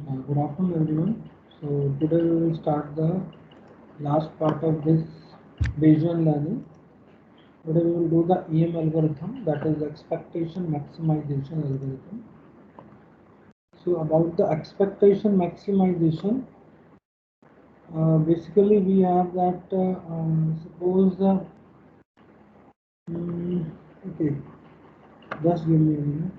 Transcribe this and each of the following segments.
Good afternoon, everyone. So today we will start the last part of this Bayesian learning. Today we will do the EM algorithm, that is expectation maximization algorithm. So about the expectation maximization, basically we have that suppose okay, just give me a minute.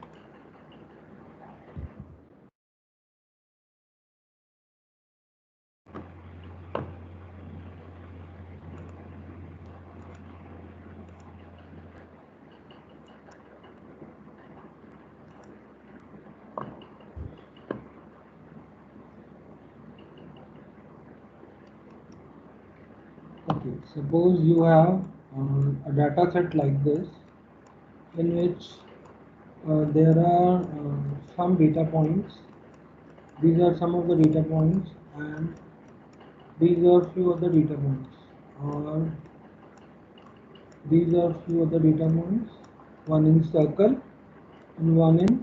Okay, suppose you have a data set like this in which there are some data points. These are some of the data points, and these are few other data points, or these are few other data points, one in circle and one in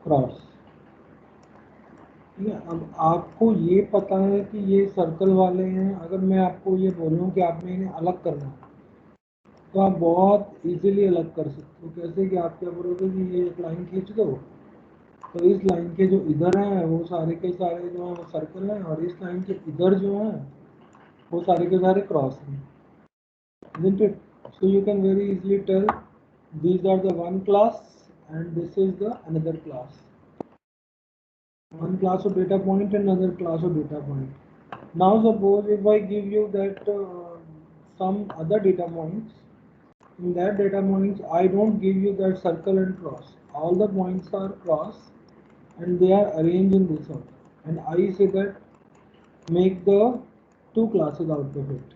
cross. ठीक है, अब आपको ये पता है कि ये circle वाले हैं. अगर मैं आपको ये बोलूँ कि आपने इन्हें अलग करना है तो आप बहुत इजीली अलग कर सकते हो. कैसे कि आप क्या करोगे कि ये एक लाइन खींच दो, तो इस लाइन के जो इधर हैं वो सारे के सारे जो हैं वो सर्कल हैं, और इस लाइन के इधर जो हैं वो सारे के सारे क्रॉस हैं. Isn't it? So you can very easily tell these are the one class and this is the another class. One class of data point and another class of data point. Now suppose if I give you that some other data points, in that data points I don't give you that circle and cross. All the points are cross and they are arranged in this order. And I say that make the two classes out of it.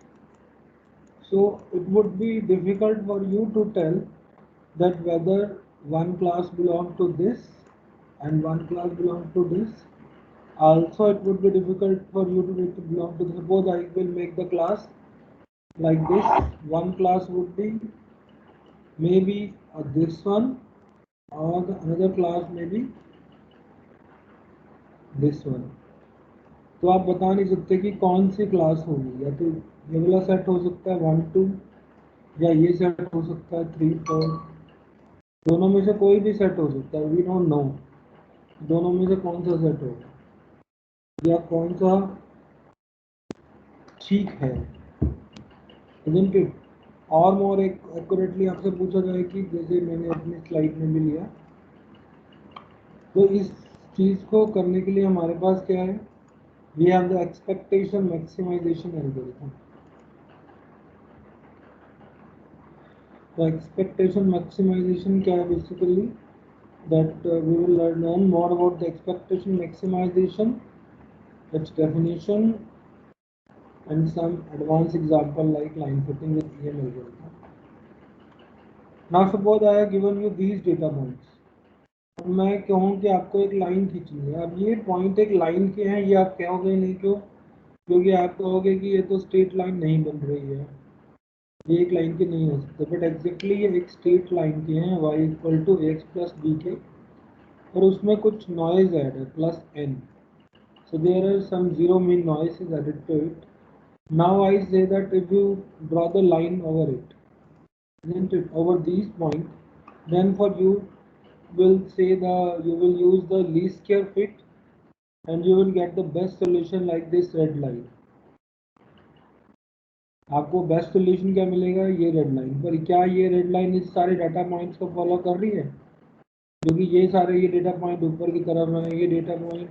So it would be difficult for you to tell that whether one class belongs to this and one class belongs to this. Also, it would be difficult for you to belong to this. Suppose I will make the class like this. One class would be maybe this one, or the another class maybe this one. तो आप बता नहीं सकते कि कौन सी class होगी. या तो ये वाला सेट हो सकता है 1 2, या ये सेट हो सकता है 3 4. दोनों में से कोई भी सेट हो सकता है. वी डोंट नो दोनों में से कौन सा सेट होगा या कौन सा ठीक है. Isn't it? और मोर एक्यूरेटली आपसे पूछा जाए कि जैसे मैंने अपनी स्लाइड में भी लिया, तो इस चीज़ को करने के लिए हमारे पास क्या है? We have the expectation maximization algorithm. तो एक्सपेक्टेशन मैक्सिमाइजेशन क्या है? Basically that we will learn more about the expectation maximization, its definition, and some advanced example like line fitting with EM algorithm. Now suppose I have given you these data points. मैं कहूँ कि आपको एक line खींचनी है. अब ये point एक लाइन के हैं, ये आप कहोगे नहीं. क्यों? क्योंकि आप कहोगे कि ये तो स्ट्रेट लाइन नहीं बन रही है, ये एक लाइन के नहीं हो सकते. बट एग्जैक्टली ये एक स्ट्रेट लाइन के हैं, y equal to X plus B के, और उसमें कुछ नॉइज ऐड है plus n. So there are some zero mean noise is added to it. Now I say that if you draw the line over it, isn't it, over these points, then for you will say you will use the least square fit and you will get the best solution like this red line. आपको best solution क्या मिलेगा? ये red line. पर क्या ये red line इस सारे data points को फॉलो कर रही है? क्योंकि ये सारे ये डेटा पॉइंट ऊपर की तरफ है, ये डेटा पॉइंट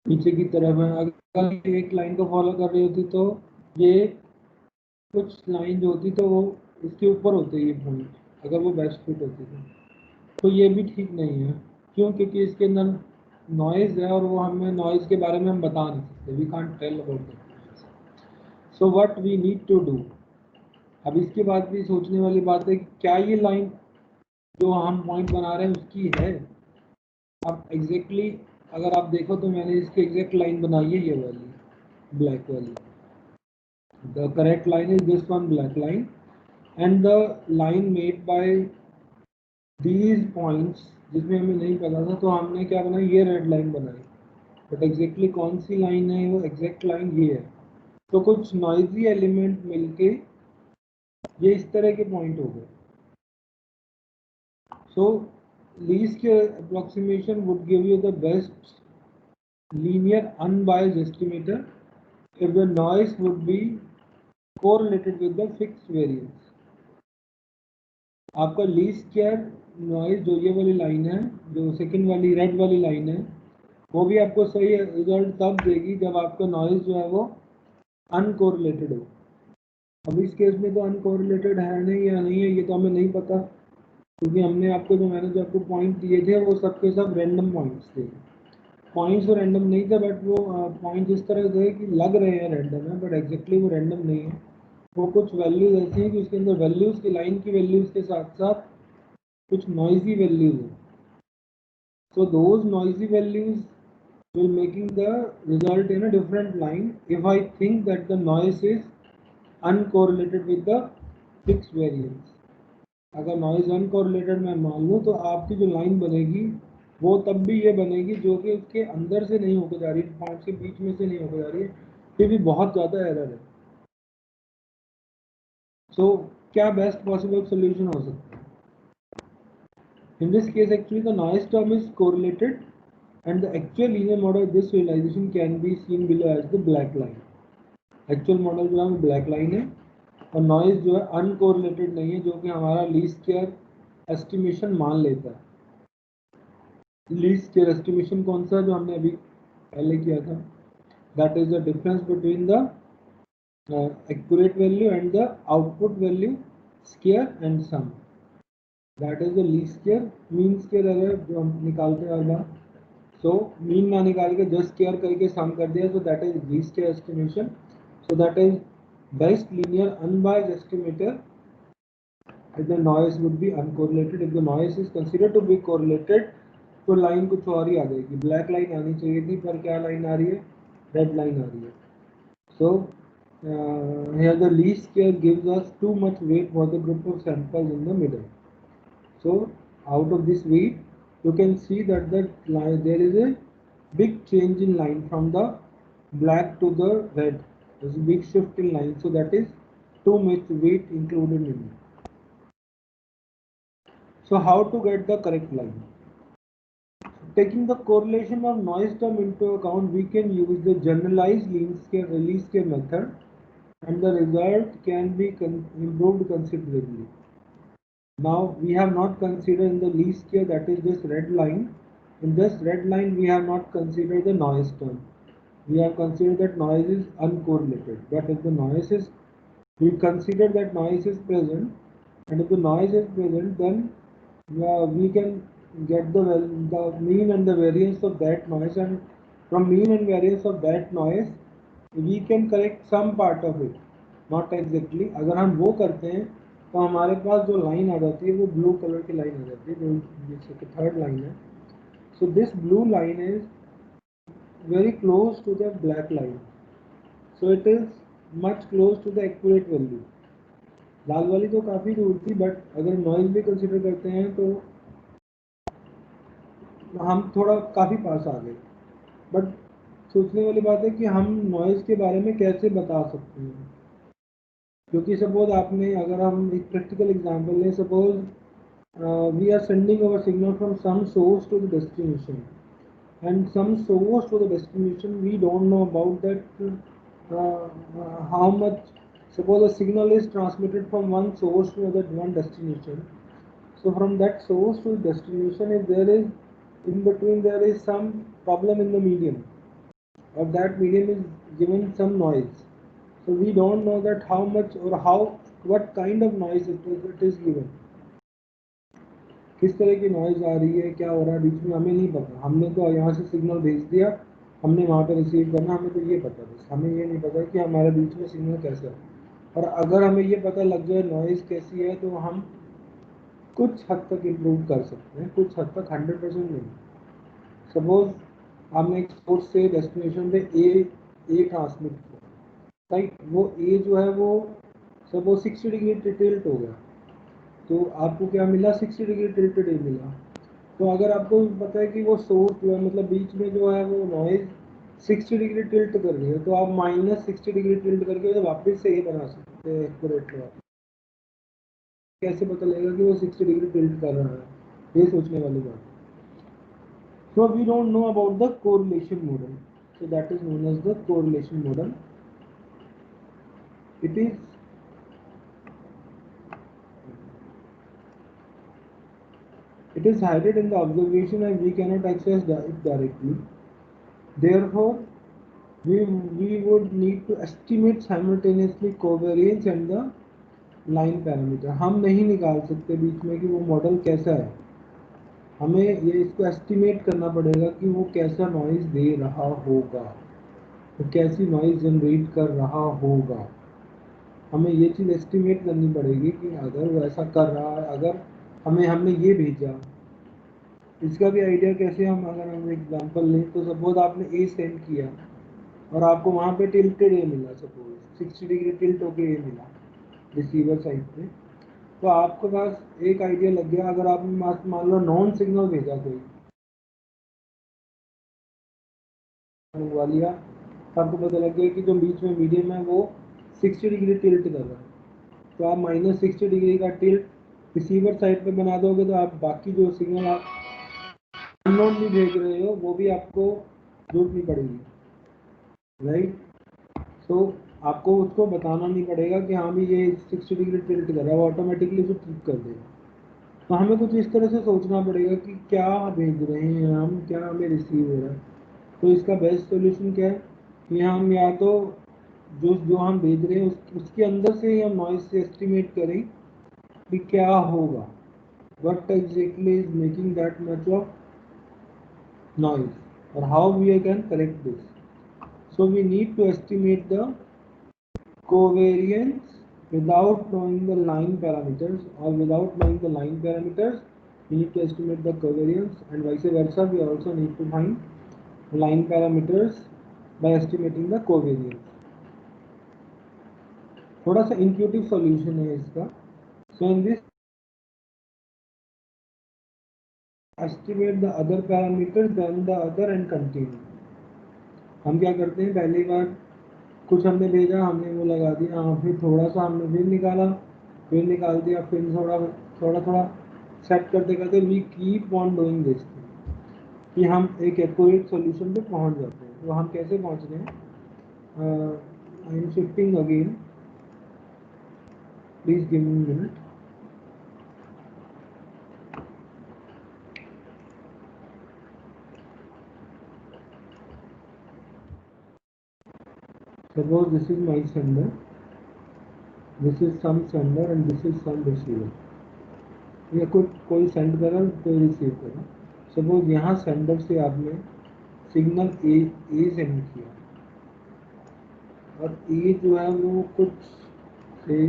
नीचे की तरफ है. अगर एक लाइन को फॉलो कर रही होती तो ये कुछ लाइन जो होती तो वो इसके ऊपर होते ये पॉइंट, अगर वो बेस्ट फिट होती तो ये भी ठीक नहीं है. क्यों? क्योंकि इसके अंदर नॉइज है और वो हमें नॉइज के बारे में हम बता नहीं सकते. We can't tell about the noise. So what we need to do. अब इसके बाद भी सोचने वाली बात है कि क्या ये लाइन जो हम पॉइंट बना रहे हैं उसकी है. अब एग्जैक्टली अगर आप देखो तो मैंने इसकी एग्जैक्ट लाइन बनाई है, ये वाली ब्लैक वाली. The correct line is this one black line, and the line made by these points जिसमें हमें नहीं पता था, तो हमने क्या बनाया, ये रेड लाइन बनाई, बट एग्जैक्टली कौन सी लाइन है वो एग्जैक्ट लाइन ये है। तो कुछ नॉइजी एलिमेंट मिलके ये इस तरह के पॉइंट हो गए। So least square approximation would give you the best linear unbiased estimator if the noise would be correlated with the fixed variance। आपका लीस्ट स्क्वायर नॉइज जो ये वाली लाइन है, जो सेकंड वाली रेड वाली लाइन है, वो भी आपको सही रिजल्ट तब देगी जब आपका नॉइज जो है वो अनकोरिलेटेड हो। अब इस केस में तो अनकोरिलेटेड है नहीं या नहीं है ये तो हमें नहीं पता, क्योंकि हमने आपको जो मैंने जो आपको पॉइंट दिए थे वो सबके सब रैंडम पॉइंट्स थे। पॉइंट्स तो रैंडम नहीं थे, बट वो पॉइंट्स इस तरह थे कि लग रहे हैं रैंडम है, बट एग्जैक्टली वो रैंडम नहीं है। वो कुछ वैल्यूज ऐसी हैं कि उसके अंदर वैल्यूज़ की लाइन की वैल्यूज़ के साथ साथ कुछ नॉइजी वैल्यूज हैं। So those noisy values will making the result in a different line if I think that the noise is uncorrelated with the fixed variance। अगर नॉइज अनकोरिलेटेड मैं मान लूँ तो आपकी जो लाइन बनेगी वो तब भी ये बनेगी जो कि उसके अंदर से नहीं होकर जा रही है, पाँच के बीच में से नहीं होकर जा रही है, ये भी बहुत ज़्यादा एरर है। सो क्या बेस्ट पॉसिबल सोल्यूशन हो सकता है? In this case, actually, the noise term is correlated, and the actual linear model of this realization can be seen below as the black line। Actual model जो है वो black line है, और noise जो है uncorrelated नहीं है, जो कि हमारा least square estimation मान लेता है। least square estimation कौन सा, जो हमने अभी पहले किया था, that is the difference between the accurate value and the output value square and sum। That is the least square. Mean square अगर जो हम निकालते हैं हर बार, सो मीन ना निकाल के जस्ट स्क्वायर करके सम कर दिया, so that is least square estimation. So that is best linear unbiased estimator if the noise would be uncorrelated। if the noise is considered to be correlated तो line कुछ और ही आ जाएगी, ब्लैक लाइन आनी चाहिए थी, पर क्या लाइन आ रही है, रेड लाइन आ रही है। सो here the least square gives us too much weight for the group of samples in the middle। So out of this weight you can see that there is a big change in line from the black to the red, there's a big shift in line, so that is too much weight included in it। So how to get the correct line? Taking the correlation of noise term into account, we can use the generalized least square method, and the result can be improved considerably। Now we have not considered in the least square, that is this red line. In this red line we have not considered the noise term. We have considered that noise is uncorrelated. But if the noise is, we consider that noise is present, and if the noise is present, then we can get the mean and the variance of that noise, and from mean and variance of that noise we can correct some part of it, not exactly। अगर हम वो करते हैं तो हमारे पास जो line आ जाती है वो ब्लू कलर की लाइन आ जाती है, जो जैसे कि थर्ड लाइन है। So this blue line is very close to the black line, so it is much close to the accurate value। लाल वाली तो काफ़ी दूर थी, बट अगर नॉइज भी कंसिडर करते हैं तो हम थोड़ा काफ़ी पास आ गए। बट सोचने वाली बात है कि हम नॉइज के बारे में कैसे बता सकते हैं, क्योंकि सपोज आपने, अगर हम एक प्रैक्टिकल एग्जांपल लें, suppose we are sending our signal from some source to the destination, and some source to the destination we don't know about that how much, suppose a signal is transmitted from one source to the one destination, so from that source to destination, if there is in between there is some problem in the medium, or that medium is given some noise, so we don't know that how much or how, what kind of noise it is given, किस तरह की noise आ रही है, क्या हो रहा है बीच में, हमें नहीं पता। हमने तो यहाँ से सिग्नल भेज दिया, हमने वहाँ पर रिसीव करना, हमें तो ये पता, बस हमें ये नहीं पता कि हमारे बीच में सिग्नल कैसा है। और अगर हमें ये पता लग जाए नॉइज़ कैसी है, तो हम कुछ हद तक इम्प्रूव कर सकते हैं, कुछ हद तक, 100% नहीं। सपोज हमने एक सोर्स से डेस्टिनेशन पे ए ट्रांसमिट किया, राइट, वो ए जो है वो सपोज 60 डिग्री टिल्ट हो गया, तो आपको क्या मिला, 60 डिग्री टिल्टेड ए मिला। तो अगर आपको पता है कि वो सोर्स जो है मतलब बीच में जो है वो नॉइज 60 डिग्री टिल्ट कर रही है, तो आप -60 डिग्री टिल्ट करके उसे वापस से ये बना सकते हैं एक्यूरेट। कैसे पता लगेगा कि वो 60 डिग्री टिल्ट कर रहा है, ये सोचने वाली बात है। So we don't know about the correlation model. So that is known as the correlation model. It is hidden in the observation and we cannot access it directly. Therefore, we would need to estimate simultaneously covariance and the line parameter. हम नहीं निकाल सकते बीच में कि वो model कैसा है, हमें ये इसको एस्टिमेट करना पड़ेगा कि वो कैसा नॉइज दे रहा होगा, वो कैसी नॉइज जनरेट कर रहा होगा। हमें ये चीज़ एस्टिमेट करनी पड़ेगी कि अगर वो ऐसा कर रहा है, अगर हमने ये भेजा, इसका भी आइडिया कैसे हम अगर हम एग्जांपल लें तो सपोज आपने ए सेंड किया और आपको वहाँ पे टिल्टेड ए मिला, सपोज 60 डिग्री टिल्ट होके ए मिला रिसीवर साइड पे, तो आपके पास एक आइडिया लग गया। अगर आपने मान लो नॉन सिग्नल भेजा कोई मंगवा लिया, तो आपको पता लग गया कि जो बीच में मीडियम है वो 60 डिग्री टिल्ट कर रहा है, तो आप -60 डिग्री का टिल्ट रिसीवर साइड पे बना दोगे, तो आप बाकी जो सिग्नल आप अननोन भी भेज रहे हो वो भी आपको जरूरत नहीं पड़ेगी, राइट। तो आपको उसको बताना नहीं पड़ेगा कि हाँ भी ये 60 डिग्री टिल्ट कर रहा है, वो ऑटोमेटिकली उसे ठीक कर देगा। तो हमें कुछ इस तरह से सोचना पड़ेगा कि क्या भेज रहे हैं हम, क्या हमें रिसीव हो रहा है। तो इसका बेस्ट सोल्यूशन क्या है कि हम या तो जो हम भेज रहे हैं उसके अंदर से ही हम नॉइज से एस्टिमेट करें कि क्या होगा, what exactly is making that much of noise or how we can correct this. So we need to estimate the covariance without knowing the line parameters, or without knowing the line parameters we need to estimate the covariance, and vice versa we also need to find line parameters by estimating the covariance. थोड़ा सा intuitive solution है इसका। So in this estimate the other parameters than the other and continue. हम क्या करते हैं, पहली बार कुछ हमने भेजा, हमने वो लगा दिया, हाँ फिर थोड़ा सा हमने फिर निकाला, फिर निकाल दिया, फिर थोड़ा थोड़ा थोड़ा सेट करते करते we keep on doing this कि हम एक एक्यूरेट सॉल्यूशन पे पहुंच जाते हैं। तो हम कैसे पहुंच रहे हैं, I am shifting again, please give me minute. Suppose this is my sender, this is some sender and this is some receiver। या कोई सेंड कर रहा है, कोई रिसीव कर रहा है। सपोज यहाँ सेंडर से आपने सिग्नल ए सेंड किया और ए जो है वो कुछ से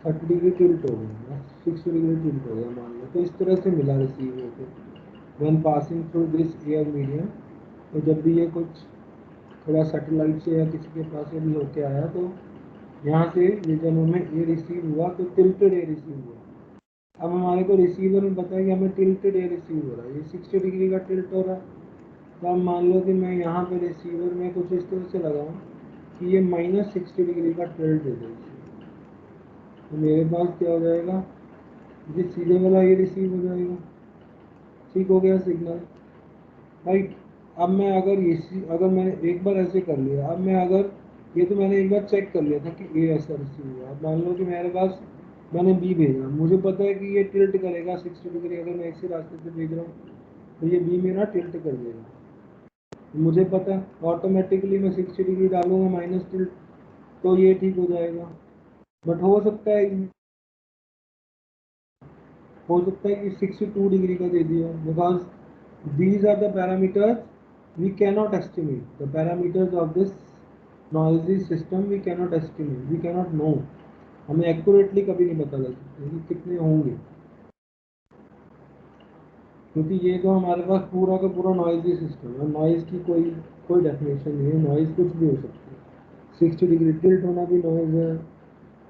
30 डिग्री टिल्ट हो गया, 60 डिग्री टिल्ट हो गया मान लो, तो इस तरह से मिला रिसीव होकर when passing through this air medium. तो जब भी ये कुछ थोड़ा सैटेलाइट से या किसी के पास से भी होके आया, तो यहाँ से ये जब हमें ए रिसीव हुआ तो टिल्टेड ए रिसीव हुआ। अब हमारे को रिसीवर में पता है कि हमें टिल्टेड ए रिसीव हो रहा है, ये 60 डिग्री का टिल्ट हो रहा है। तो अब मान लो कि मैं यहाँ पे रिसीवर में कुछ इस तरह से लगाऊँ कि ये -60 डिग्री का टिल्ट दे दे, तो मेरे पास क्या हो जाएगा, ये सीधे वाला ये रिसीव हो जाएगा, ठीक हो गया सिग्नल, राइट। अब मैं अगर मैंने एक बार ऐसे कर लिया, अब मैं अगर ये तो मैंने एक बार चेक कर लिया था कि ए ऐसा रिसीव हुआ। अब मान लो कि मेरे पास मैंने बी भेजा, मुझे पता है कि ये टिल्ट करेगा 60 डिग्री, अगर मैं इसी रास्ते से भेज रहा हूँ तो ये बी मेरा टिल्ट कर देगा, मुझे पता है ऑटोमेटिकली मैं 60 डिग्री डालूंगा माइनस टिल्ट, तो ये ठीक हो जाएगा। बट हो सकता है कि 62 डिग्री का दे दिया, because these are the parameters we cannot estimate, the parameters of this noisy system we cannot estimate, we cannot know, हमें एक्यूरेटली कभी नहीं पता लग सकता कि कितने होंगे, क्योंकि ये तो हमारे पास पूरा का पूरा नॉइजी सिस्टम है। नॉइज़ की कोई डेफिनेशन नहीं है, नॉइज़ कुछ भी हो सकती है। 60 डिग्री टिल्ट होना भी नॉइज़ है,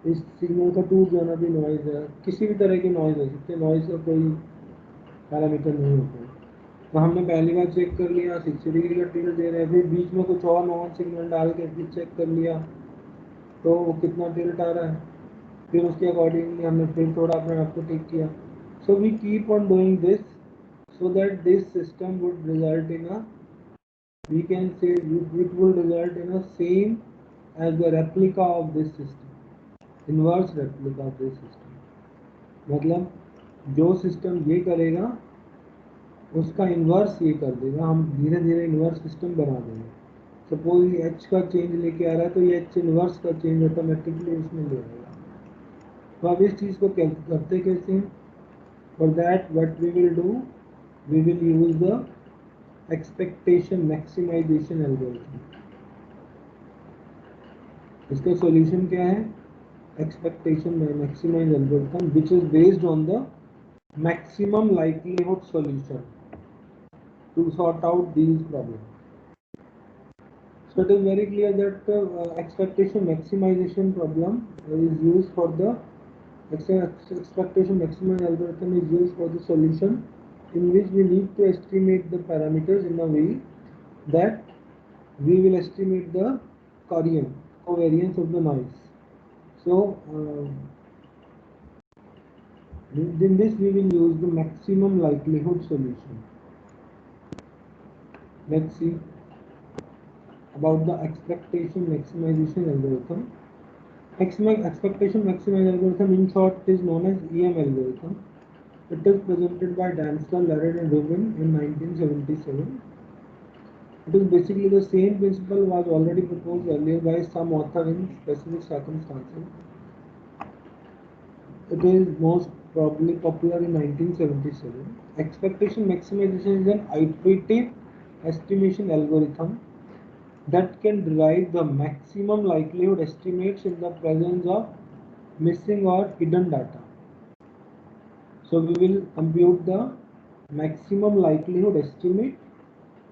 इस सिग्नल का टूट जाना भी नॉइज़ है, किसी भी तरह की नॉइज़ हो सकती है, नॉइज़ का कोई पैरामीटर नहीं होते हैं। तो हमने पहली बार चेक कर लिया 60 डिग्री का टिल्ट दे रहे हैं, फिर बीच में कुछ और नॉन सिग्नल डाल के फिर चेक कर लिया तो वो कितना टिल्ट आ रहा है, फिर उसके अकॉर्डिंगली हमने फिर थोड़ा अपने आप को ठीक किया. So we keep on doing this so that this system would result in a, we can say it will result in a same as the replica of this system, inverse replica of this system. मतलब जो system ये करेगा उसका inverse ये कर देगा, हम धीरे धीरे इन्वर्स सिस्टम बना देंगे. सपोज ये एच का चेंज लेके आ रहा है तो ये एच इन्वर्स का चेंज ऑटोमेटिकली उसमें ले आएगा. तो अब इस चीज़ को करते कैसे हैं? For that what we will do, we will use the expectation maximization algorithm. इसका solution क्या है? Expectation maximize algorithm, which is based on the maximum likelihood solution to sort out these problems. So it is very clear that expectation maximization problem is used for the expectation maximization algorithm is used for the solution in which we need to estimate the parameters in a way that we will estimate the covariance of the noise. So in this we will use the maximum likelihood solution. Let's see about the expectation maximization algorithm. Expectation maximization algorithm, in short, is known as EM algorithm. It is presented by Damsler, Laird and Rubin in 1977. It is basically the same principle was already proposed earlier by some author in specific circumstances. It is most probably popular in 1977. Expectation maximization is an iterative estimation algorithm that can derive the maximum likelihood estimates in the presence of missing or hidden data. So we will compute the maximum likelihood estimate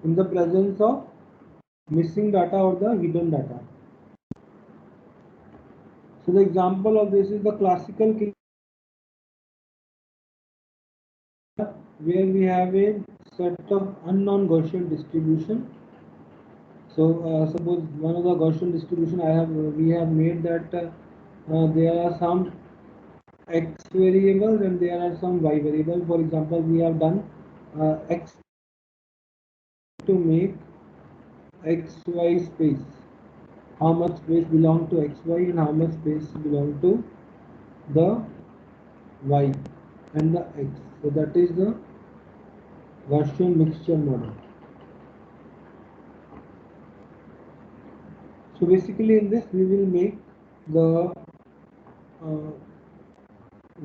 in the presence of missing data or the hidden data. So the example of this is the classical case where we have a set of unknown Gaussian distribution. So suppose one of the Gaussian distribution we have made that there are some x variables and there are some y variables. For example, we have done x to make xy space. How much space belong to xy and how much space belong to the y and the x. So that is the Gaussian mixture model. So basically in this we will make the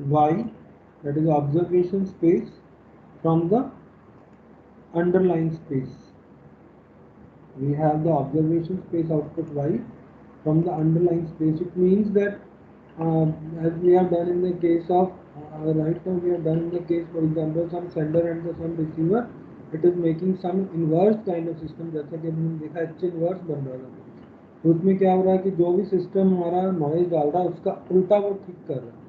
y, that is observation space, from the underlying space. We have the observation space output y from the underlying space. It means that as we have done in the case of right now we have done in the case, for example, some sender and some receiver, it is making some inverse kind of system. जैसा कि हमने देखा H inverse बन रहा था, तो उसमें क्या हो रहा है कि जो भी सिस्टम हमारा नॉइज डाल रहा है उसका उल्टा वो ठीक कर रहा है.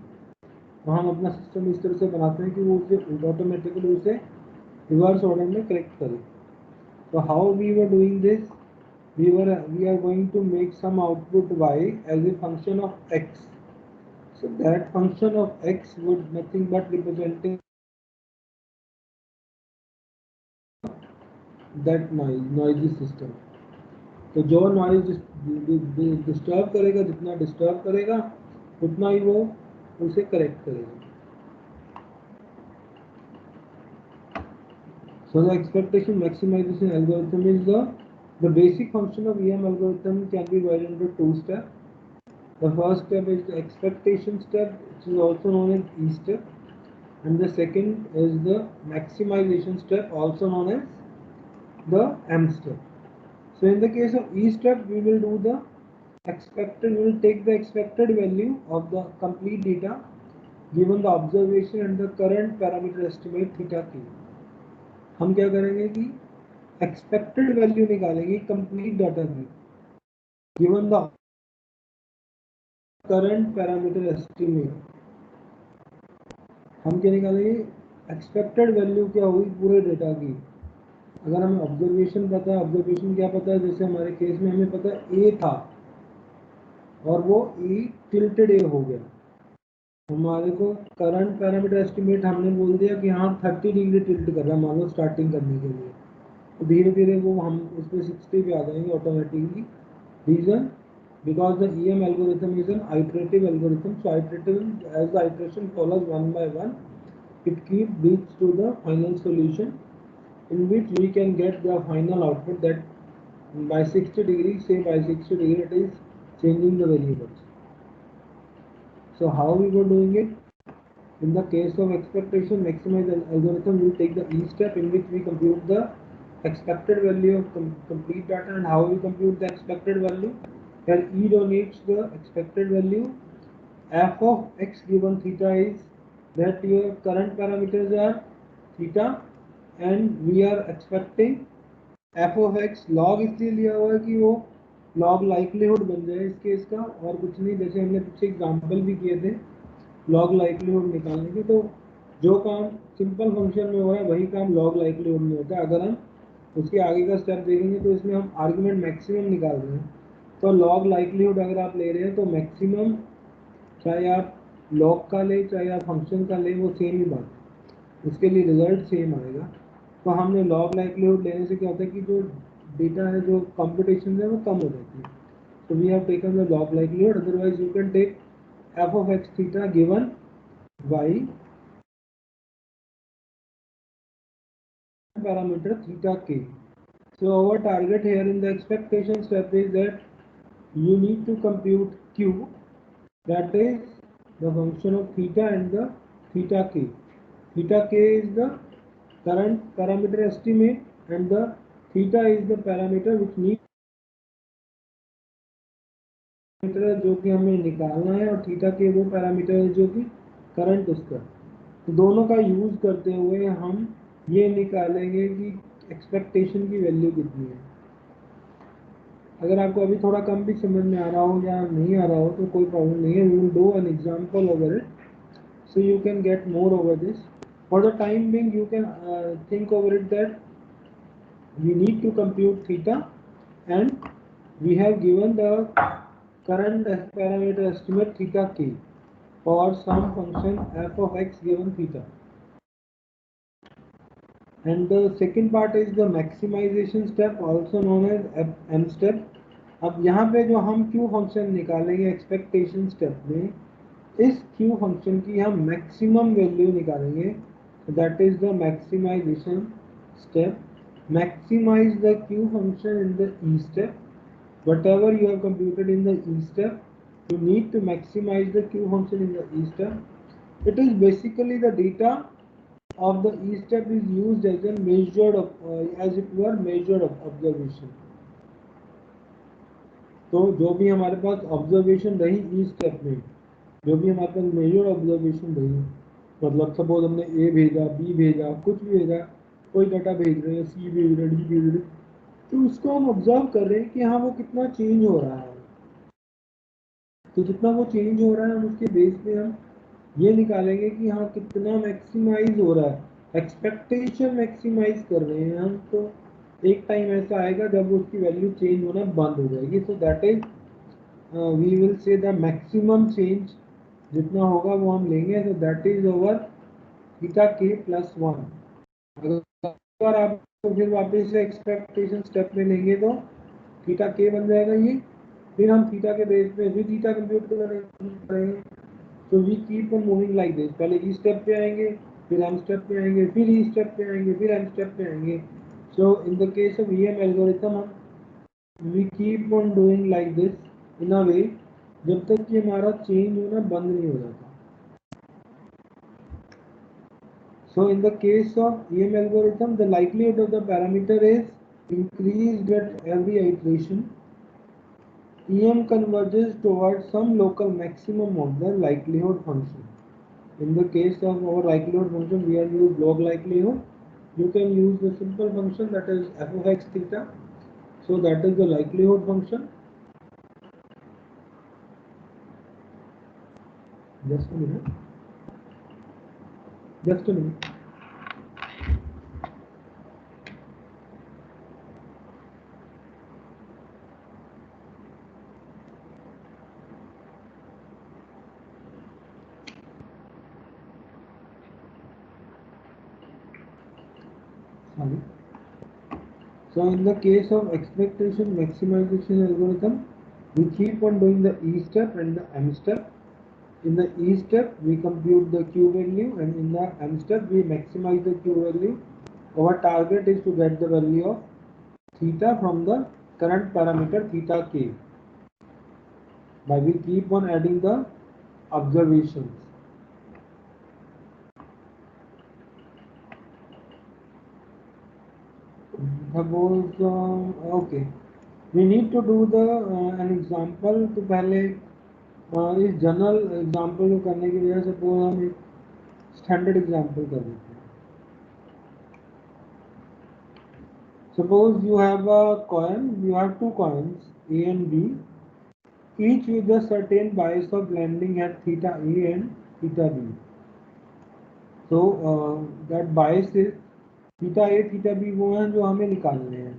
तो हम अपना सिस्टम इस तरह से बनाते हैं कि वो उसे ऑटोमेटिकली उसे रिवर्स ऑर्डर में करेक्ट करे. So how we were doing this? We are going to make some output y as a function of x. So that function of x would nothing but representing that noisy system. तो जो noise disturb करेगा, जितना disturb करेगा उतना ही वो उसे correct करेगा. So the expectation maximization algorithm is the basic function of EM algorithm can be divided into two steps. The first step is the expectation step, which is also known as E step, and the second is the maximization step, also known as the M step. So in the case of E step, we will do the expected, we will take the expected value of the complete data given the observation and the current parameter estimate theta k. हम क्या करेंगे कि expected value निकालेंगे complete data की given the current parameter estimate. हम क्या निकालेंगे? Expected value क्या हुई पूरे डेटा की। अगर हमें ऑब्जर्वेशन पता है, ऑब्जर्वेशन क्या पता है, जैसे हमारे केस में हमें पता है ए था और वो ए टिल्टेड ए हो गया, हमारे को करंट पैरामीटर एस्टिमेट हमने बोल दिया कि हाँ 30 डिग्री टिल्ट कर रहा है मान लो स्टार्टिंग करने के लिए, तो धीरे धीरे वो हम उस पर 60 पे आ जाएंगे automatically. Reason because the EM algorithm is an iterative algorithm, so iterative as the iteration follows one by one, it keeps leads to the final solution in which we can get the final output that by 60 degrees, say by 60 degree it is changing the variables. So how we were doing it? In the case of expectation maximize algorithm, we take the E step in which we compute the expected value of complete data. And how we compute the expected value? Here E donates the expected value. F of x given theta is that your current parameters are theta and we are expecting f of x log इसलिए लिया हुआ है कि वो log likelihood बन जाए इस case का, और कुछ नहीं। जैसे हमने पीछे एग्जाम्पल भी किए थे लॉग लाइक्लीहुड निकालने की, तो जो काम सिंपल फंक्शन में हो रहा है वही काम लॉग लाइक्लीहुड में होता है। अगर हम उसके आगे का स्टेप देखेंगे तो इसमें हम आर्गुमेंट मैक्सिमम निकाल रहे हैं, तो लॉग लाइक्लीहुड अगर आप ले रहे हैं तो मैक्सिमम चाहे आप लॉग का ले चाहे आप फंक्शन का ले वो सेम ही बात है, उसके लिए रिजल्ट सेम आएगा। तो हमने लॉग लाइक्लीहुड लेने से क्या होता है कि जो डेटा है जो कंप्यूटेशन है वो कम हो जाती है। So we have taken the log likelihood, otherwise you can take f of x theta given y parameter theta k. So our target here in the expectation step is that you need to compute q, that is the function of theta and the theta k. Theta k is the current parameter estimate and the theta is the parameter which needs जो कि हमें निकालना है, और theta के वो parameter है जो कि करंट उसका। तो दोनों का यूज़ करते हुए हम ये निकालेंगे कि एक्सपेक्टेशन की वैल्यू कितनी है। अगर आपको अभी थोड़ा कम भी समझ में आ रहा हो या नहीं आ रहा हो तो कोई प्रॉब्लम नहीं है, we will do an example over it so you can get more over this. For the time being you can think over it that we need to compute theta and we have given the current parameter estimate theta k for some function f of x given theta. And the second part is the maximization step also known as m step. अब यहाँ पे जो हम q function निकालेंगे expectation step में, इस q function की हम मैक्सिमम वैल्यू निकालेंगे, that is the maximization step. Maximize the q function in the e step. Whatever you have computed in the e step, you need to maximize the q function in the e step. It is basically the data of the e step is used as a measured as it were measured observation. तो जो भी हमारे पास observation रही ई step में, जो भी हमारे पास major observation रही, मतलब सपोज हमने ए भेजा बी भेजा कुछ भी भेजा, कोई डाटा भेज रहे हैं सी भेज रहे डी भेज रहे, तो उसको हम ऑब्जर्व कर रहे हैं कि हाँ वो कितना चेंज हो रहा है। तो जितना वो चेंज हो रहा है हम उसके बेस पे हम ये निकालेंगे कि हाँ कितना मैक्सिमाइज हो रहा है, एक्सपेक्टेशन मैक्सिमाइज कर रहे हैं हम। तो एक टाइम ऐसा आएगा जब उसकी वैल्यू चेंज होना बंद हो जाएगी, so that is we will say the maximum change जितना होगा वो हम लेंगे, तो दैट इज ओवर थीटा के प्लस 1। अगर आप फिर वापस से एक्सपेक्टेशन स्टेप में लेंगे तो थीटा के बन जाएगा ये, फिर हम थीटा के बेस पे भी थीटा कंप्यूट करेंगे। तो we keep on moving like this, पहले ई स्टेप पे आएंगे फिर एम स्टेप पे आएंगे फिर ई स्टेप पे आएंगे फिर एम स्टेप पे आएंगे। So in the case of EM algorithm we keep on doing like this in a way जब तक कि हमारा चेंज होना बंद नहीं हो जाता। So in the case of EM algorithm, the likelihood of the parameter is increased at every iteration. EM converges towards some local maximum of the likelihood function. In the case of our likelihood function, we are using log likelihood. You can use the simple function that is f of x theta. So that is the likelihood function. Just a minute. Just a minute. sorry. So in the case of expectation maximization algorithm, we keep on doing the E step and the M step. In the E step, we compute the Q value, and in the M step, we maximize the Q value. Our target is to get the value of theta from the current parameter theta k, by we keep on adding the observations. Suppose okay, we need to do the an example. तो पहले इस general example को करने के लिए suppose हम एक standard example कर लेते हैं. Suppose you have a coin, you have two coins A and B, each with a certain bias of landing at theta A and theta B. So that bias is theta A theta B वो हैं जो हमें निकालने हैं.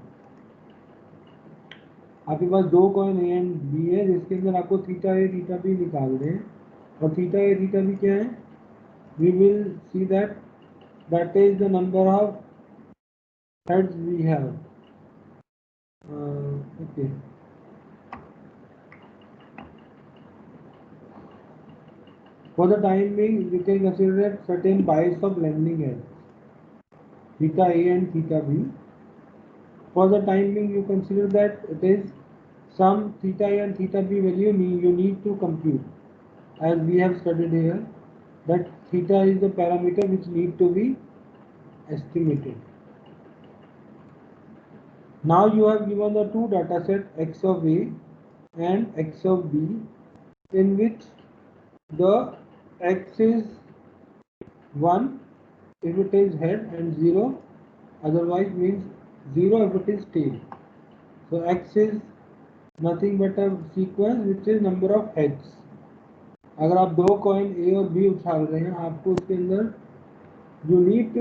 आपके पास दो coin A and B है जिसके अंदर आपको थीटा ए थीटा बी निकालने हैं. और थीटा ए थीटा बी क्या है? We will see that is the number of heads we have. Okay, for the time being we can consider that certain bias of landing edge theta A and theta B. For the time being you consider that it is some theta A and theta B value you need to compute, as we have studied here that theta is the parameter which need to be estimated. Now you have given the two data set x of A and x of B, in which the x is 1 if it is head and 0 otherwise, means 0 if it is tail. So x is nothing but a sequence which is number of heads. अगर आप दो coin ए और B उछाल रहे हैं, आपको उसके अंदर you need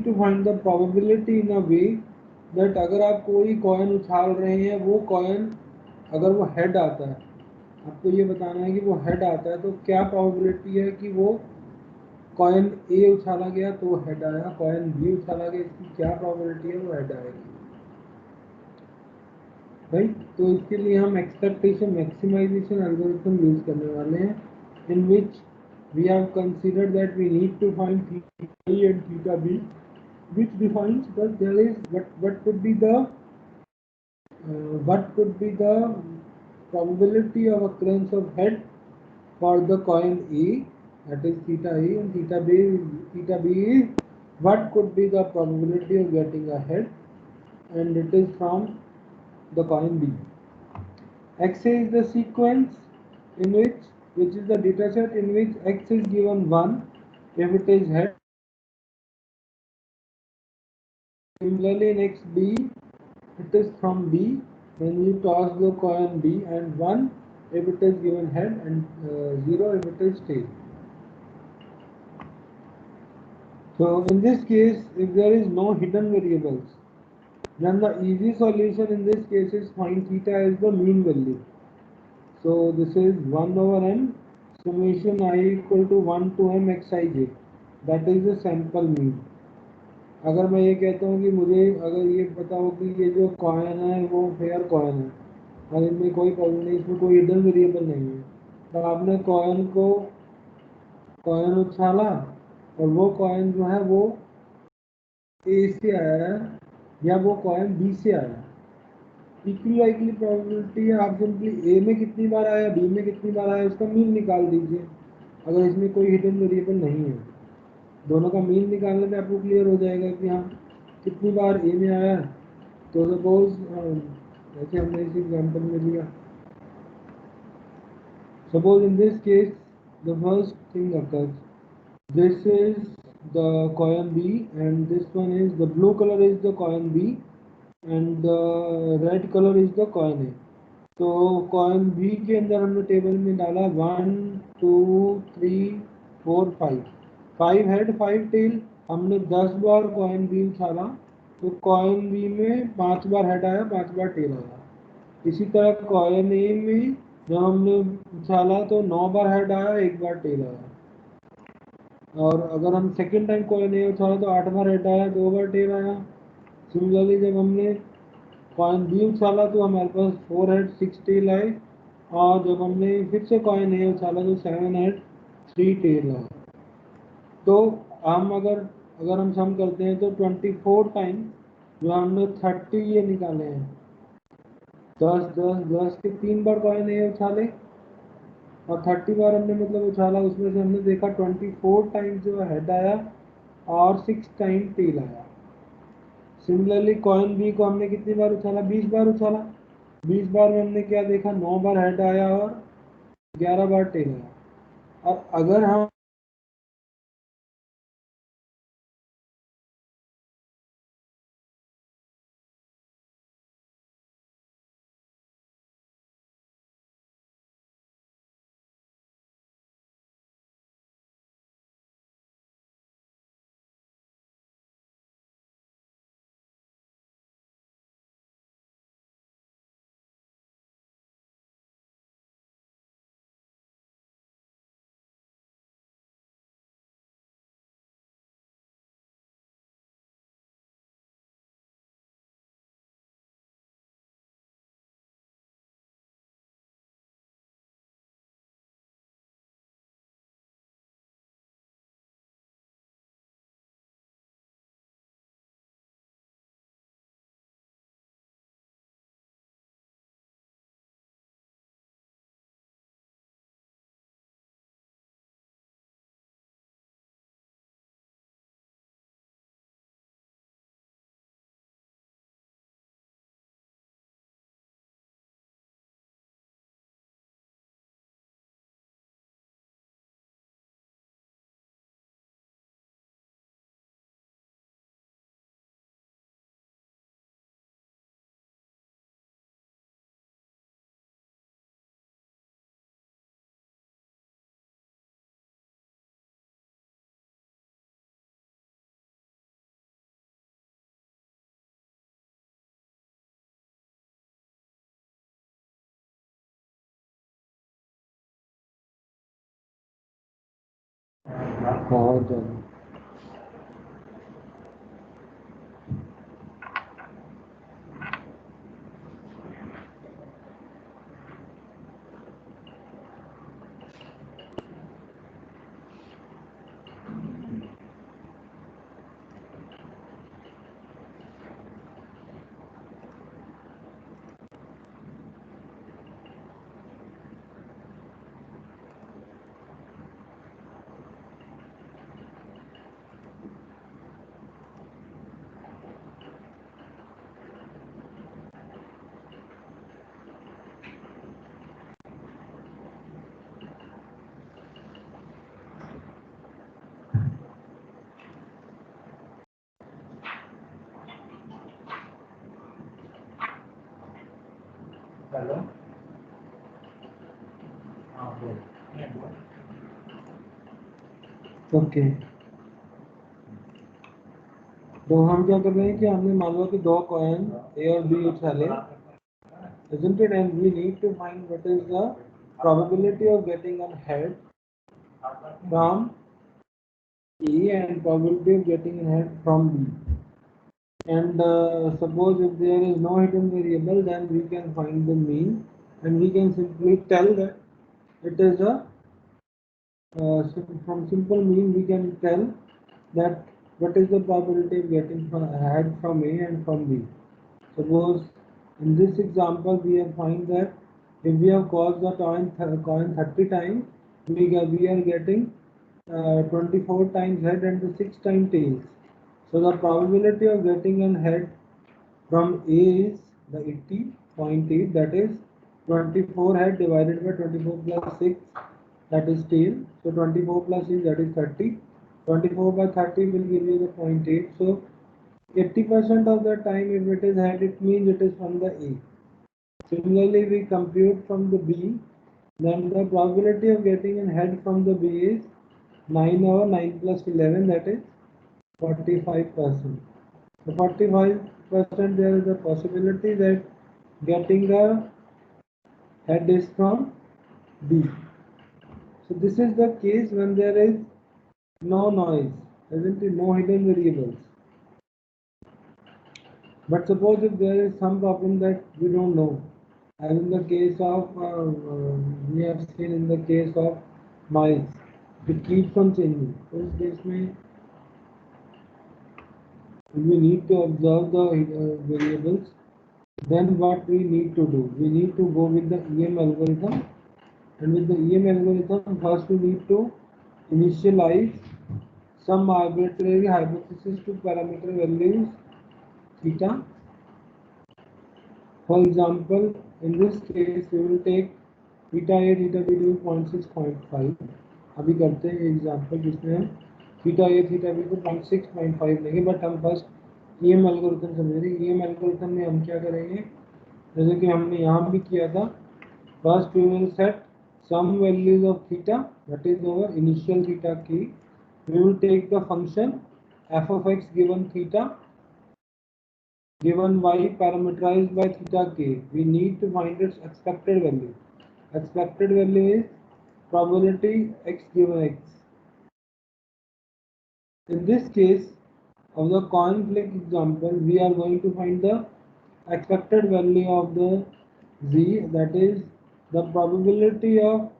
to find the probability in a way that अगर आप कोई कॉइन उछाल रहे हैं, वो कॉइन अगर वो हेड आता है, आपको ये बताना है कि वो हेड आता है तो क्या प्रोबेबिलिटी है कि वो कॉइन ए उछाला गया तो वो हेड आया, कॉइन बी उछाला गया, इसकी क्या प्रोबेबिलिटी है वो हेड आएगी. राइट. तो इसके लिए हम एक्सपेक्टेशन मैक्सिमाइजेशन एल्गोरिथम यूज करने वाले हैं, in which we have considered that we need to find theta A and theta B, which defines that there is what could be the probability of occurrence of head for the coin A, that is theta A, and theta B is what could be the probability of getting a head, and it is from the coin B. X is the sequence in which is the data set in which x is given 1 if it is head. Similarly in XB, it is from B when you toss the coin B, and 1 if it is given head and 0 if it is tail. So in this case, if there is no hidden variables, then the easy solution in this case is find theta as the mean value. So this is 1 over n summation I equal to 1 to m xij, that is the sample mean. अगर मैं ये कहता हूँ कि मुझे अगर ये पता हो कि ये जो कॉइन है वो फेयर कॉइन है और इनमें कोई प्रॉब्लम नहीं, इसमें कोई हिडन वेरिएबल नहीं है, तो आपने कॉइन उछाला और वो कॉइन जो है वो ए से आया है या वो कॉइन बी से आया है, इक्वली लाइकली प्रोबेबिलिटी है. आप सिंपली ए में कितनी बार आया, बी में कितनी बार आया, उसका मीन निकाल दीजिए. अगर इसमें कोई हिडन वेरिएबल नहीं है, दोनों का मीन निकालने पे आपको क्लियर हो जाएगा कि हाँ कितनी बार ए में आया. तो सपोज जैसे हमने इस एग्जांपल में लिया, suppose in this case the first thing occurs, this is the coin B and this one is the blue color is the coin B and the red color is the coin A. तो coin B के अंदर हमने table में डाला 1 2 3 4 5 head 5 tell. हमने 10 बार coin B उछाला तो coin B में 5 बार head आया, 5 बार टेल आया. इसी तरह कॉइन ए में जब हमने उछाला तो 9 बार हेड आया, 1 बार टेल आया. और अगर हम सेकेंड टाइम कॉइन ए उछाला तो 8 बार हेड आया, 2 बार टेल आया। सिमिलरली जब हमने कॉइन बी उछाला तो हमारे पास 4 हेड 6 टेल आए, और जब हमने फिर से कॉइन ए उछाला तो 7 हेड 3 टेल आए। तो हम अगर अगर हम सम करते हैं तो 24 टाइम जो हमने 30 ये निकाले हैं, 10 के 3 बार कॉइन ए उछाले, और 30 बार हमने मतलब उछाला, उसमें से हमने देखा 24 टाइम जो हेड आया और 6 टाइम टेल आया। सिमिलरली कॉइन बी को हमने कितनी बार उछाला, 20 बार उछाला। 20 बार में हमने क्या देखा, 9 बार हेड आया और 11 बार टेल आया। और अगर हम बहुत ज़्यादा हेलो। ओके। तो हम क्या कर रहे हैं कि हमने मान लो कि 2 कॉइन ए और B उछाले, isn't it, and we need to find what is the probability of getting a head from A and probability of getting a head from B. And suppose if there is no hidden variable, then we can find the mean, and we can simply tell that it is a from simple mean we can tell that what is the probability of getting head from A and from B. Suppose in this example we have find that if we have caused the coin 30 times, we are getting 24 times head and the 6 times tails. So the probability of getting an head from A is the 80.8, that is 24 head divided by 24 plus 6, that is tail. So 24 plus 6, that is 30. 24 by 30 will give you the 0.8. So 80% of the time if it is head, it means it is from the A. Similarly, we compute from the B, then the probability of getting a head from the B is 9 over 9 plus 11, that is 45%. So 45% there is a possibility that getting the head is from B. So this is the case when there is no noise, isn't it? No hidden variables. But suppose if there is some problem that we don't know, as in the case of we have seen in the case of miles, it keeps on changing. So इस case में we need to observe the variables. Then what we need to do? We need to go with the EM algorithm, and with the EM algorithm, first we need to initialize some arbitrary hypothesis to parameter values theta. For example, in this case, we will take theta A, theta B to be 0.6, 0.5. अभी करते हैं example जिसमें हम theta A theta B को 0.6, 0.5 लेंगे, but हम first EM algorithm समझेंगे। EM algorithm में हम क्या करेंगे, जैसे कि हमने यहाँ भी किया था, first we will set some values of theta, that is our initial theta की। We will take the function F of X given theta given y parameterized by theta k. We need to find its expected value. Expected value is probability x given x. In this case of the coin flip example, we are going to find the expected value of the z, that is the probability of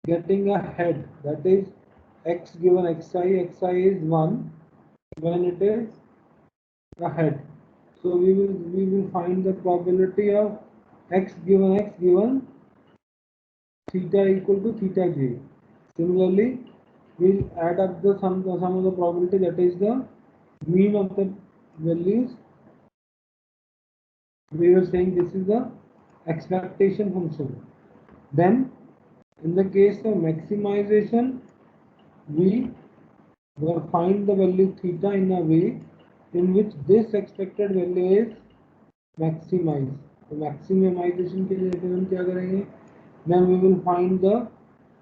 getting a head, that is x given xi is 1 when it is a head. So we will find the probability of x given theta equal to theta j. Similarly, we'll add up the sum of the probability, that is the mean of the values. We were saying this is the expectation function. Then in the case of maximization, we will find the value theta in a way in which this expected value is maximized. तो maximization के लिए फिर हम क्या करेंगे, then we will find the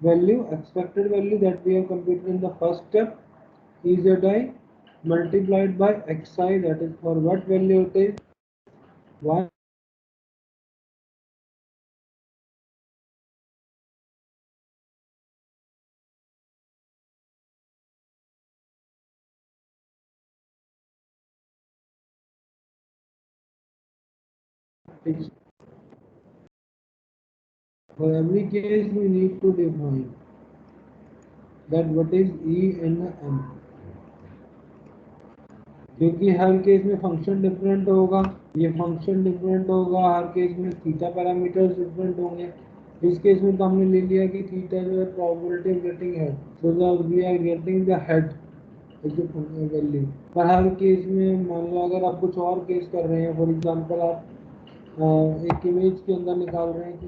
value, expected value that we have computed in the first step, EZI multiplied by xi, that is for what value it is 1. For every case we need to define that what is E and M, क्योंकि हर case में function different होगा, ये function different होगा, हर case में theta parameters different होंगे। इस case में तो हमने ले लिया कि थीटा जो है probability of getting head, so we are getting the head value. पर हर केस में मान लो अगर आप कुछ और केस कर रहे हैं, फॉर एग्जांपल आप एक इमेज के अंदर निकाल रहे हैं कि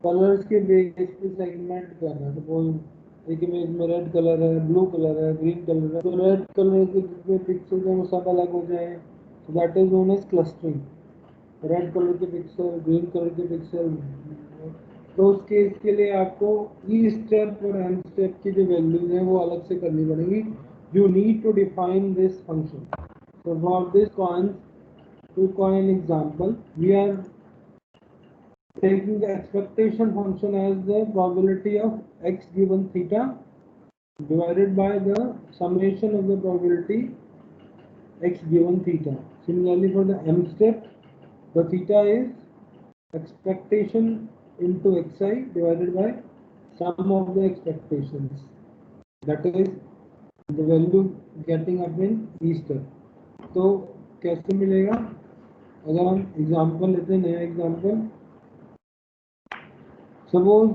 कलर्स के बेस पे सेगमेंट कर रहे हैं। सपोज एक इमेज में रेड कलर है, ब्लू कलर है, ग्रीन कलर है, तो रेड कलर के जितने पिक्सल हैं वो सब अलग हो जाए, तो that is known as clustering. Red colour के पिक्सल, ग्रीन कलर के पिक्सल, तो उस केस के लिए आपको ई स्टेप और एम स्टेप की जो वैल्यूज हैं वो अलग से करनी पड़ेगी। You need to define this function. So for this coin example, we are taking the expectation function as the probability of x given theta divided by the summation of the probability x given theta. Similarly, for the m step, the theta is expectation into xi divided by sum of the expectations, that is the value getting up in e step. तो कैसे मिलेगा, अगर हम example लेते हैं, नया example, suppose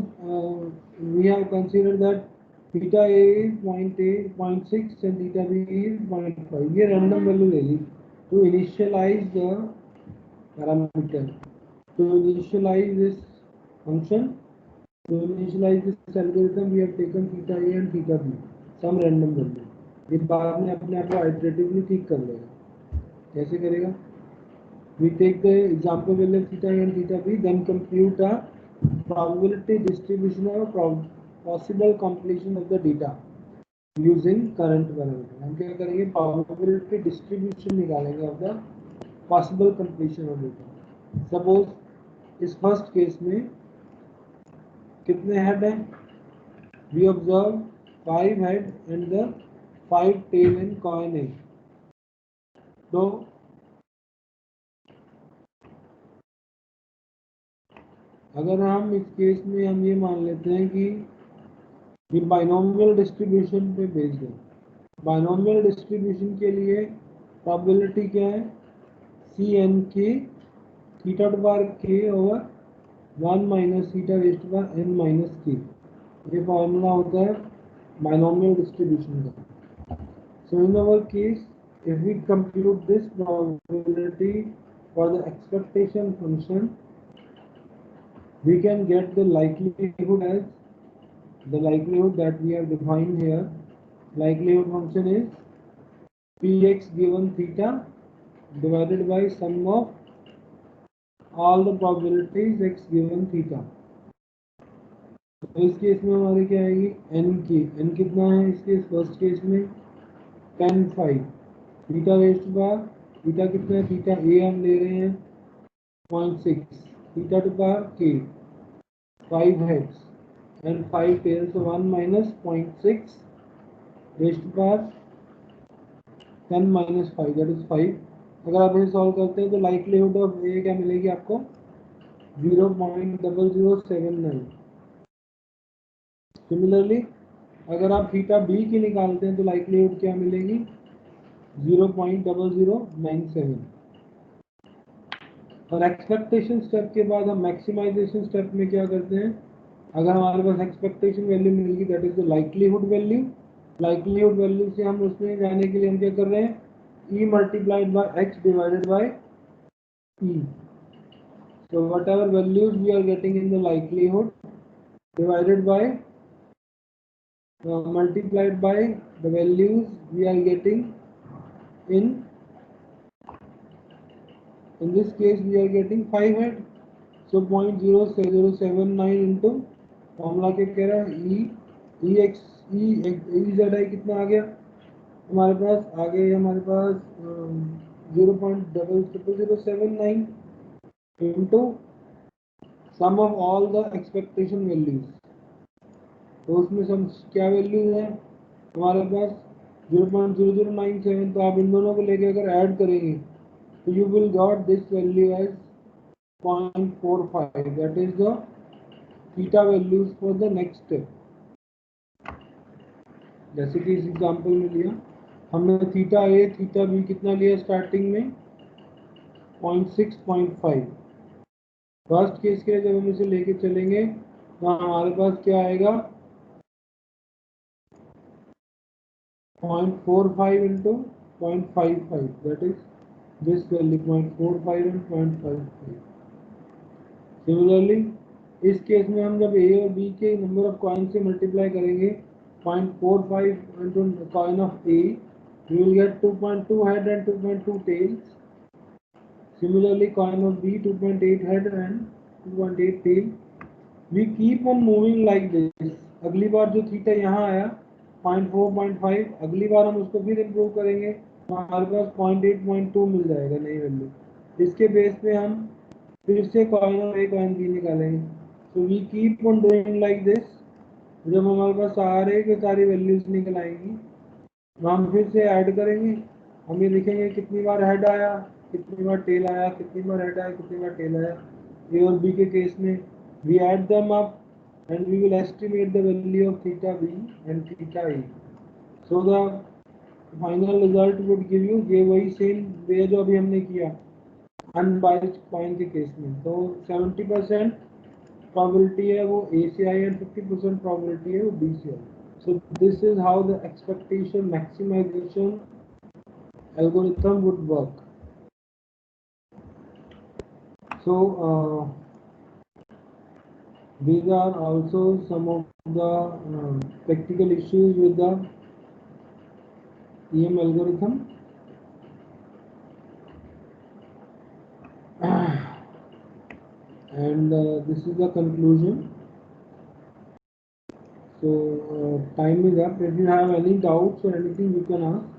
we have consider that theta A is 0.6 and theta B is 0.5, ये random value ले ली to initialize the parameter, to initialize this function, to initialize this algorithm we have taken theta A and theta B, some random value. ये बाद में अपने आप को iteratively ठीक कर लेगा। कैसे करेगा, we take the example value theta a and theta b, then compute a probability distribution of possible completion of the data using current parameter। हम क्या करेंगे, probability distribution निकालेंगे of the possible completion of data। Suppose इस first case में कितने head हैं, we observe 5 head and the 5 tail in coin A. तो अगर हम इस केस में हम ये मान लेते हैं कि ये बाइनोमियल डिस्ट्रीब्यूशन पे बेस्ड है। बाइनोमियल डिस्ट्रीब्यूशन के लिए प्रोबेबिलिटी क्या है? C N K theta to power K over 1 minus theta raised to power N minus K. ये फॉर्मूला होता है बाइनोमियल डिस्ट्रीब्यूशन का। So in our case if we compute this probability for the expectation function, we can get the likelihood as the likelihood that we have defined here. Likelihood function is px given theta divided by sum of all the probabilities x given theta. तो इस case में हमारी क्या आएगी? n कितना है इस case? First case में 10 5 theta raised to power theta कितना है? थीटा ए हम ले रहे हैं 0.6 थीटा टू पावर के 5 heads and 5 tails, so 1 minus 0.6 raised to power 10 minus 5 that is 5। अगर आप इसे सॉल्व करते हैं तो लाइकलीहुड ऑफ ए क्या मिलेगी आपको? 0.0079। सिमिलरली अगर आप थीटा बी की निकालते हैं तो लाइकलीहुड क्या मिलेगी? 0.0097। और एक्सपेक्टेशन स्टेप के बाद हम मैक्सिमाइजेशन स्टेप में क्या करते हैं? अगर हमारे पास एक्सपेक्टेशन वैल्यू मिलेगी that is the likelihood value. Likelihood value से हम उसमें जाने के लिए हम क्या कर रहे हैं? E multiplied by X divided by E. So whatever values we are getting in the likelihood divided by multiplied by the values we are getting in this case we are getting 5 head, so 0.0079 into formula क्या कह रहा है? E Z I कितना आ गया हमारे पास? आ गया हमारे पास 0.0079 into sum of all the expectation values। तो उसमें सब क्या वैल्यू है हमारे पास? 0.0097। तो आप इन दोनों को लेके अगर ऐड करेंगे तो you will got this value as 0.45, that is the theta values for the next step। जैसे कि इस एग्जांपल में लिया हमने थीटा ए थीटा बी कितना लिया स्टार्टिंग में? 0.6 फर्स्ट केस के लिए जब हम इसे लेके चलेंगे तो हमारे पास क्या आएगा? 0.45 into 0.55 that is this value 0.45 and 0.55। Similarly इस केस में हम जब ए और बी के नंबर ऑफ कॉइन से मल्टीप्लाई करेंगे 0.45 into coin of A, we will get 2.2 head and 2.2 tails। Similarly coin of B 2.8 head and 2.8 tail। We keep on moving like this। अगली बार जो थीटा यहाँ आया 0.4 अगली बार हम उसको फिर इम्प्रूव करेंगे तो हमारे पास 0.8 मिल जाएगा नई वैल्यू। इसके बेस पे हम फिर से कॉइन और ए कॉइन बी निकालेंगे। So we keep on doing like this. जब हमारे पास सारे के सारी वैल्यूज निकल आएंगी तो हम फिर से ऐड करेंगे। हम ये लिखेंगे कितनी बार हेड आया, कितनी बार टेल आया, कितनी बार हेड आया, कितनी बार टेल आया। ए और बी के केस में we add them up and we will estimate the value of theta b and theta e, so the final result would give you ये वही सेम वे जो अभी हमने किया अनबाइस्ड कॉइन के केस में। तो 70% प्रोबेबिलिटी है वो ए से आई एंड 50% प्रोबेबिलिटी है वो बी से आई। So this is how the expectation maximization algorithm would work. So these are also some of the practical issues with the EM algorithm। And this is the conclusion। So time is up। If you have any doubts or anything you can ask।